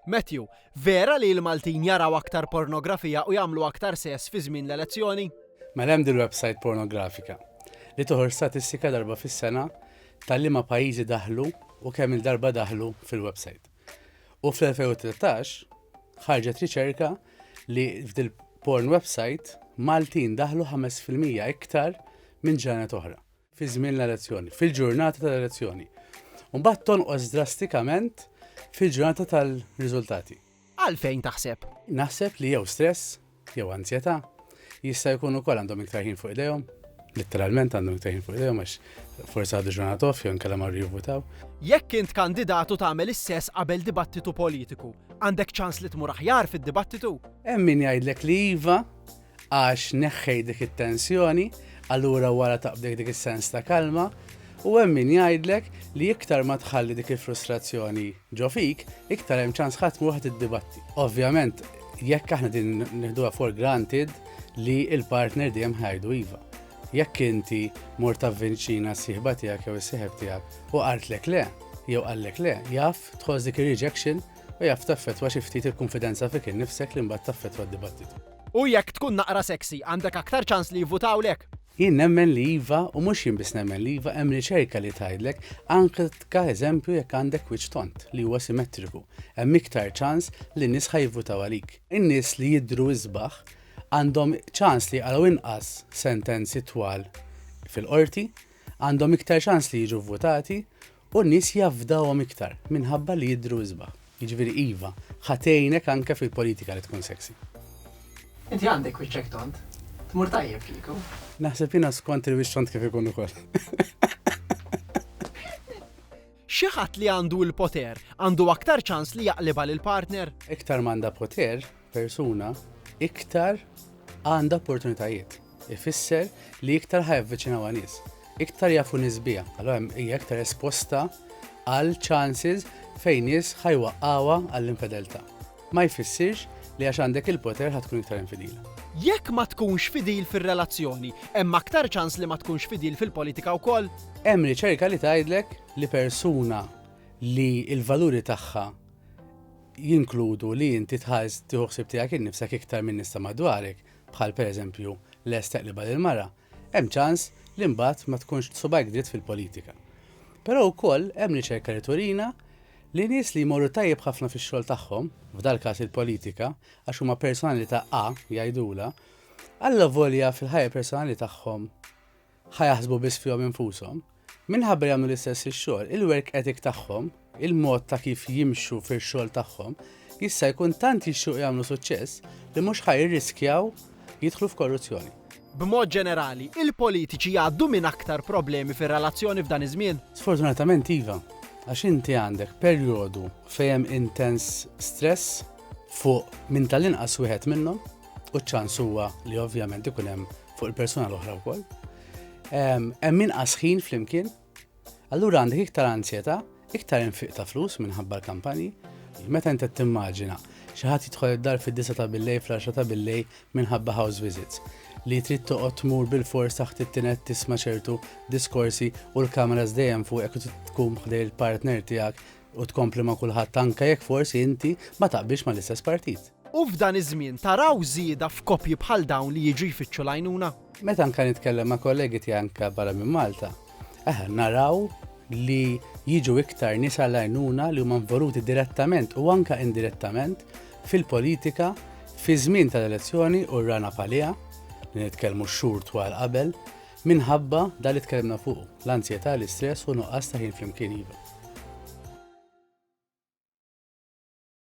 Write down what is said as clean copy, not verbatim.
Matthew, vera li l-Maltin jaraw aktar pornografija u jagħmlu aktar sess fi żmien l-elezzjoni? Mela hemm il-website pornografika li toħor statistika darba fis-sena tal-liema pajjiżi daħlu u kemm il-darba daħlu fil-website. U fl-2013 ħarġet riċerka li f'dil porn website Maltin daħlu 5% iktar minn ġranet oħra fi żmien l-elezzjoni, fil-ġurnata tal-elezzjoni. U mbagħad tonqos drastikament fil-ġurnata tal-riżultati. Għalfejn taħseb? Naħseb li jew stress, jew ansjetà, jista' jkun ukoll għandhom iktar ħin fuq idejhom, letteralment għandhom iktar ħin fuq idejhom għax forsi għadu ġurnata off jew inkella marru jivvutaw. Jekk int kandidatu tagħmel is-sess qabel dibattitu politiku, għandek ċans li tmur aħjar fid-dibattitu? Hemm min jgħidlek li iva għax neħħej dik it-tensjoni, allura wara taqbdek dik is-sens ta' kalma, u hemm min jgħidlek li iktar ma tħalli dik il-frustrazzjoni ġo fik, iktar hemm ċans ħadd mur ħadd iddibatti. Ovvjament, jekk aħna din nieħduha for granted li l-partner dejjem ħajdu iva. Jekk inti mur tavvinċina s-sieħba tiegħek jew is-sieħeb tiegħek u qartlek le, jew qallek le, jaf tħoss dik ir-rejection u jaf taffettwa xi ftit il-konfidenza fik innifsek li mbagħad taffettwa d-dibattitu. U jekk tkun naqra seksi, għandek aktar ċans li jivvutawlek? Jien nemmen li iva, u mhux jien biss nemmen li iva, hemm riċerka li tgħidlek anke ka eżempju jekk għandek wiċċ tont li huwa simmetriku. Hemm iktar ċans li n-nies ħajvutaw għalik. In-nies li jidhru isbaħ għandhom ċans li għalaw inqas sentenzi twal fil-qorti, għandhom iktar ċans li jiġu votati u n-nies jafdawhom iktar minħabba li jidhru isbaħ. Jiġifieri iva, ħatejnek anke fil-politika li tkun seksi. Inti għandek wiċċek tont? Tmur tajjeb fiku? Naħseb jiena skont il-wiċċ tont kif ikun ukoll. Xi ħadd li għandu l-poter għandu aktar ċans li jaqliba lill-partner? Iktar m'għandha poter persuna, iktar għandha opportunitajiet. Ifisser li iktar ħajavviċinaw nies, iktar jafu nisbija, allura hija iktar esposta għal chances fejn nies ħajwaqqawha għall-infideltà. Ma jfissirx li għax għandek il-poter ħatkun iktar infidila. Jekk ma tkunx fidil fir-relazzjoni, hemm aktar ċans li ma tkunx fidil fil-politika wkoll? Hemm riċerka li tgħidlek li persuna li l-valuri tagħha jinkludu li inti tħass tieħu ħsieb tiegħek innifsek iktar minn nista' madwarek, bħal pereżempju lest teqliba lil-mara, hemm ċans li mbagħad ma tkunx subajk dritt fil-politika. Però wkoll hemm riċerka li turina li nies li jmorru tajjeb ħafna fix-xogħol tagħhom, f'dal każ il-politika, għax huma personalità A jgħidula, alla volja fil-ħajja personali tagħhom ħajaħsbu biss fihom infushom, minħabba jagħmlu l-istess ix-xogħol, il-work ethic tagħhom, il-mod ta' kif jimxu fix-xogħol tagħhom, jista' jkun tant jixtiequ jagħmlu suċċess li mhux ħajirriskjaw jidħlu f'korruzzjoni. B'mod ġenerali, il-politiċi jgħaddu minn aktar problemi fir-relazzjoni f'dan iż-żmien? Sfortunatament iva. Għax inti għandek perjodu fejn intens stress fuq minn tal-inqas wieħed minnhom u ċans huwa li ovvjament ikun hemm fuq il-persuna l-oħra wkoll. Hemm inqas ħin flimkien, allura għandek iktar ansjetà, iktar infiq ta' flus minħabba l-kampanji. Meta inti timmaġina xi ħadd jidħol id-dar fid-9 ta' billejl fl-10 ta' billejl minħabba house visits li trid toqgħod tmur bil-fors taħt it-tinet tisma' ċertu diskorsi u l-kameras dejjem fuqek u tkun ħdej il-partner tiegħek u tkompli ma' kulħadd anke jekk forsi inti ma taqbilx mal-istess partit. U f'dan iż-żmien taraw żieda f'koppji bħal dawn li jiġu jfittxu l-għajnuna? Meta anke nitkellem ma' kollegi tiegħi anke barra minn Malta, naraw li jiġu iktar nies għall-għajnuna li huma involuti direttament u anke indirettament fil-politika fi żmien tal-elezzjoni u r-rana palija li nitkellmu xhur twal qabel minħabba dan li tkellimna fuq l-ansjetà, l-istress u nuqqas ta' ħin flimkien iva.